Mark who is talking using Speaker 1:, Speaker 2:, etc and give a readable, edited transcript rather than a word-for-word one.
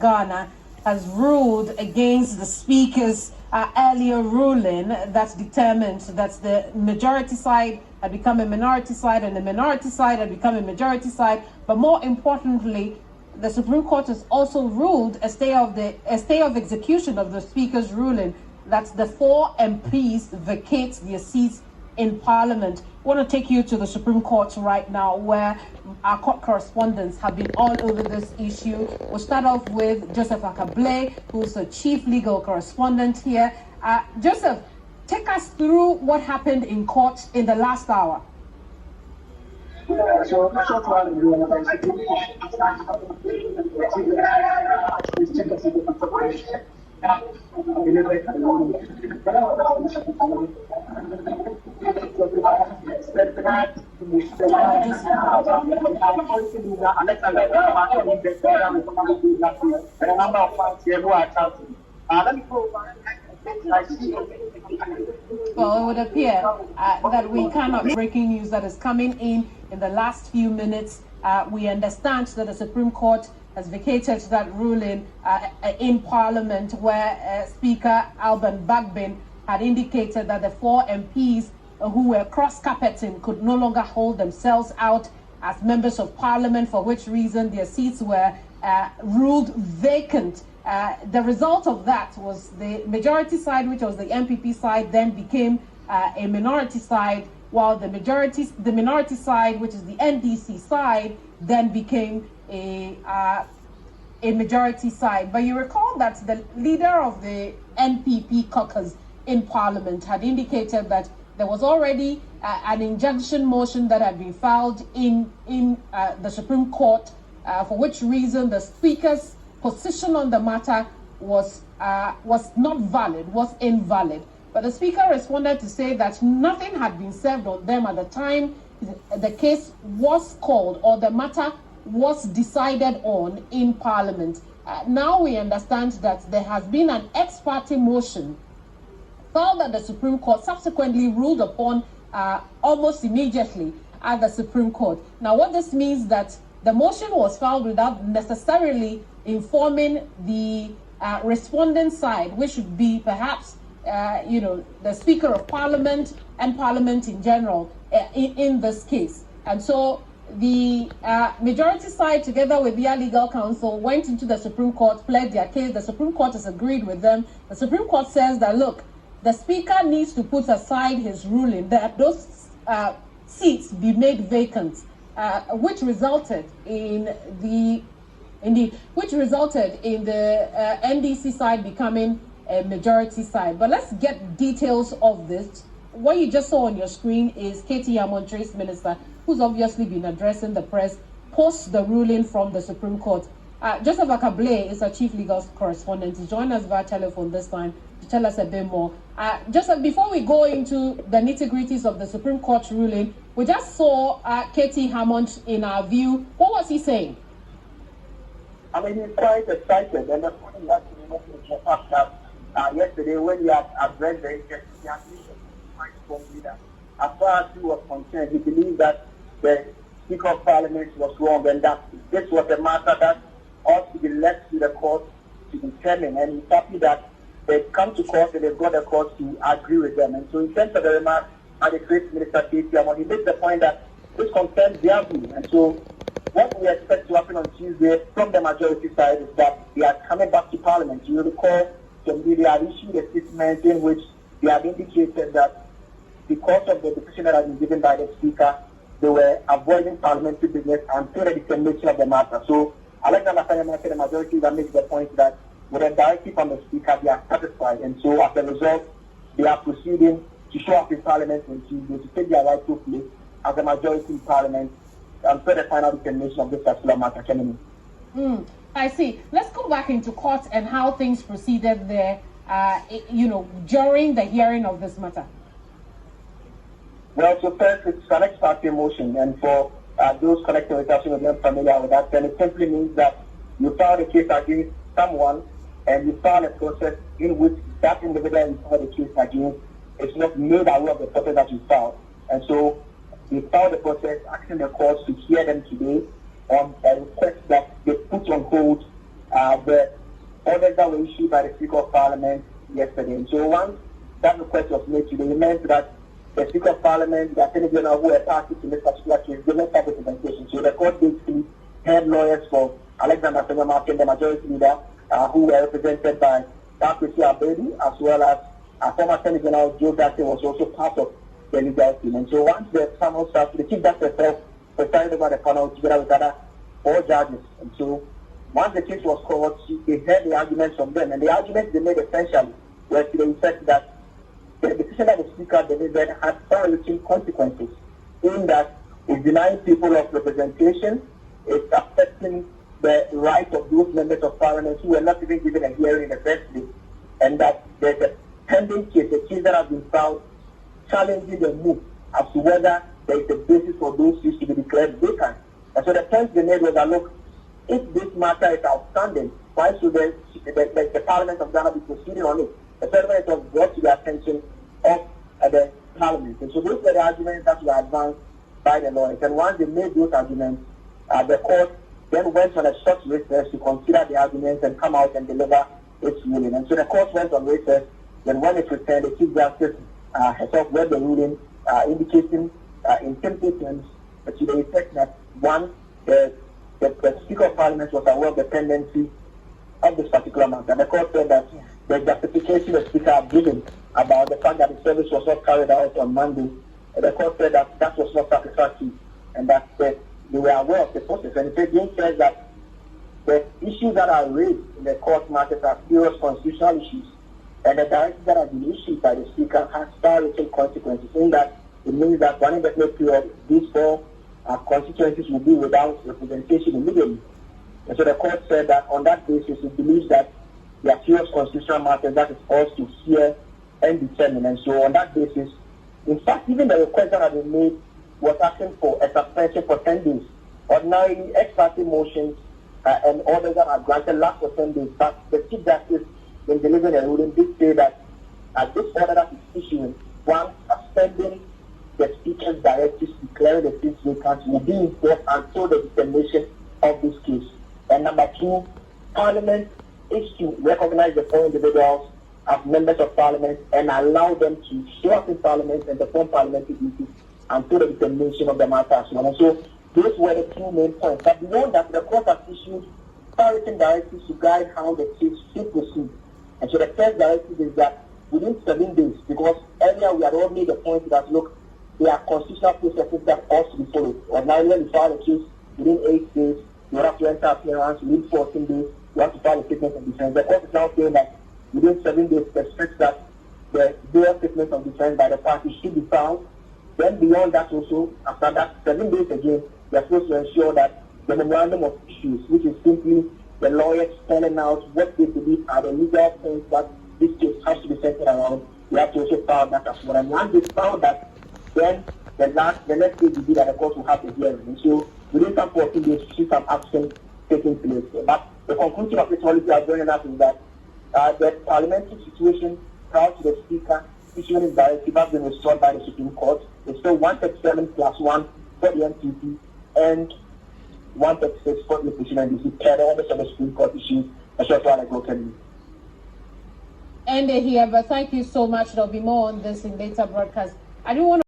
Speaker 1: Ghana has ruled against the Speaker's earlier ruling that determined that the majority side had become a minority side and the minority side had become a majority side. But more importantly, the Supreme Court has also ruled a stay of execution of the Speaker's ruling that the 4 MPs vacate their seats in Parliament. I want to take you to the Supreme Court right now, where our court correspondents have been all over this issue. We'll start off with Joseph Ackah-Blay, who's the chief legal correspondent here. Joseph, take us through what happened in court in the last hour.
Speaker 2: So,
Speaker 1: well, it would appear that we cannot. Breaking news that is coming in the last few minutes. We understand that the Supreme Court has vacated that ruling in Parliament, where Speaker Alban Bagbin had indicated that the 4 MPs who were cross-carpeting could no longer hold themselves out as members of Parliament, for which reason their seats were ruled vacant. The result of that was the majority side, which was the MPP side, then became a minority side, while the minority side, which is the NDC side, then became a majority side. But you recall that the leader of the NPP caucus in Parliament had indicated that there was already an injunction motion that had been filed in the Supreme Court, for which reason the Speaker's position on the matter was not valid, was invalid. But the Speaker responded to say that nothing had been served on them at the time the case was called or the matter was decided on in Parliament. Now we understand that there has been an ex parte motion filed at the Supreme Court, subsequently ruled upon almost immediately at the Supreme Court. Now what this means that the motion was filed without necessarily informing the respondent side, which would be perhaps the Speaker of Parliament and Parliament in general in this case. And so the majority side, together with their legal counsel, went into the Supreme Court, pled their case. The Supreme Court has agreed with them. The Supreme Court says that, look, the Speaker needs to put aside his ruling that those seats be made vacant, which resulted in the NDC side becoming a majority side. But let's get details of this. What you just saw on your screen is Katie Hammond, Trace Minister, who's obviously been addressing the press post the ruling from the Supreme Court. Joseph Ackah-Blay is our chief legal correspondent. He joined us via telephone this time to tell us a bit more. Joseph, before we go into the nitty-gritties of the Supreme Court ruling, we just saw Katie Hammond in our view. What was he saying?
Speaker 2: I mean, he's quite excited, and the point that the fact that yesterday when he had addressed the investigation, quite strongly that as far as he was concerned, he believed that the Speaker of Parliament was wrong, and that this was a matter that ought to be left to the court to determine. And he's happy that they've come to court and they've got the court to agree with them. And so in terms of the remark by the Great Minister Katie Hammond, he makes the point that this concerns their view. And so what we expect to happen on Tuesday from the majority side is that they are coming back to Parliament. You will recall they had issued a statement in which they had indicated that because of the decision that had been given by the Speaker, they were avoiding parliamentary business until the determination of the matter. So Alexander Sayama said the majority that makes the point that with a directive from the Speaker, they are satisfied. And so as a result, they are proceeding to show up in Parliament on Tuesday to take their rightful place as a majority in Parliament until the final determination of this particular matter.
Speaker 1: I see. Let's go back into court and how things proceeded there, during the hearing of this matter.
Speaker 2: Well, so first, it's an ex parte motion, and for those connecting with us who are not familiar with that, then it simply means that you file a case against someone and you file a process in which that individual you file the case against is not made aware of the process that you filed. And so we filed the process, asking the courts to hear them today on a request that they put on hold the orders that were issued by the Speaker of Parliament yesterday. And so once that request was made today, it meant that the Speaker of Parliament, the Attorney General, who were party to this particular case, did not have representation. So the court basically had lawyers for Alexander Martin, the majority leader, who were represented by Ackah-Blay, as well as former Attorney General Joe Dante was also part of the legal team. And so once the panel started, the Chief Justice herself presided over the panel together with other 4 judges. And so once the case was called, they heard the arguments from them. And the arguments they made essentially were to the effect that the decision that the Speaker delivered had far-reaching consequences, in that it's denying people of representation, it's affecting the right of those members of Parliament who were not even given a hearing in the first place, and that there's a pending case, a case that has been filed challenging the move as to whether there is a basis for those seats to be declared vacant. And so the point they made was that, look, if this matter is outstanding, why should the Parliament of Ghana be proceeding on it? The Parliament was brought to the attention of the Parliament. And so those were the arguments that were advanced by the lawyers. And once they made those arguments, the court then went on a short recess to consider the arguments and come out and deliver its ruling. And so the court went on recess. Then when it returned, the Chief Justice herself read the ruling, indicating in simple terms to the effect that, one, the Speaker of Parliament was aware of the pendency of this particular matter. And the court said that the justification the Speaker had given about the fact that the service was not carried out on Monday, the court said that that was not satisfactory, and that they were aware of the process. And it again says that the issues that are raised in the court matters are serious constitutional issues, and the directives that have been issued by the Speaker has far-reaching consequences, in that it means that one indefinite period, these 4 constituencies will be without representation immediately. And so the court said that on that basis, it believes that there are serious constitutional matters that is also to hear and determine. And so on that basis, in fact, even the request that had been made was asking for a suspension for 10 days. Ordinarily, ex parte motions and orders that are granted last for 10 days. But the Chief Justice, in delivering a ruling, did say that this order that is issuing, one, suspending the Speaker's directives declaring the seats vacant, will be in force until the determination of this case. And number 2, Parliament is to recognize the 4 individuals as members of Parliament and allow them to show up in Parliament and perform parliamentary duties until the determination of the matter as well. And so those were the 2 main points. But beyond that, the court has issued written directives to guide how the case should proceed. And so the first directive is that within 7 days, because earlier we had all made the point that, look, there are constitutional processes that ought to be followed. Ordinarily, when you file a case within 8 days, you have to enter appearance. Within 14 days, you have to file a statement of defense. The court is now saying that within 7 days, expects that the various statements of defense by the party should be filed. Then beyond that also, after that 7 days again, they are supposed to ensure that the memorandum of issues, which is simply the lawyers spelling out what they believe are the legal points that this case has to be centered around, they have to also file that as well. And once they file that, then the next stage will be that the court will have a hearing. And so within some 14 days, you see some action taking place. But the conclusion of this policy are bringing up is that the parliamentary situation prior to the Speaker issuing his directive has been restored by the Supreme Court. It's still 137 plus 1 for the MPP and 136 for the opposition, and this is clear all the Supreme Court issues. That's just what I go tell you.
Speaker 1: And here, but thank you so much. There'll be more on this in later broadcast. I do want to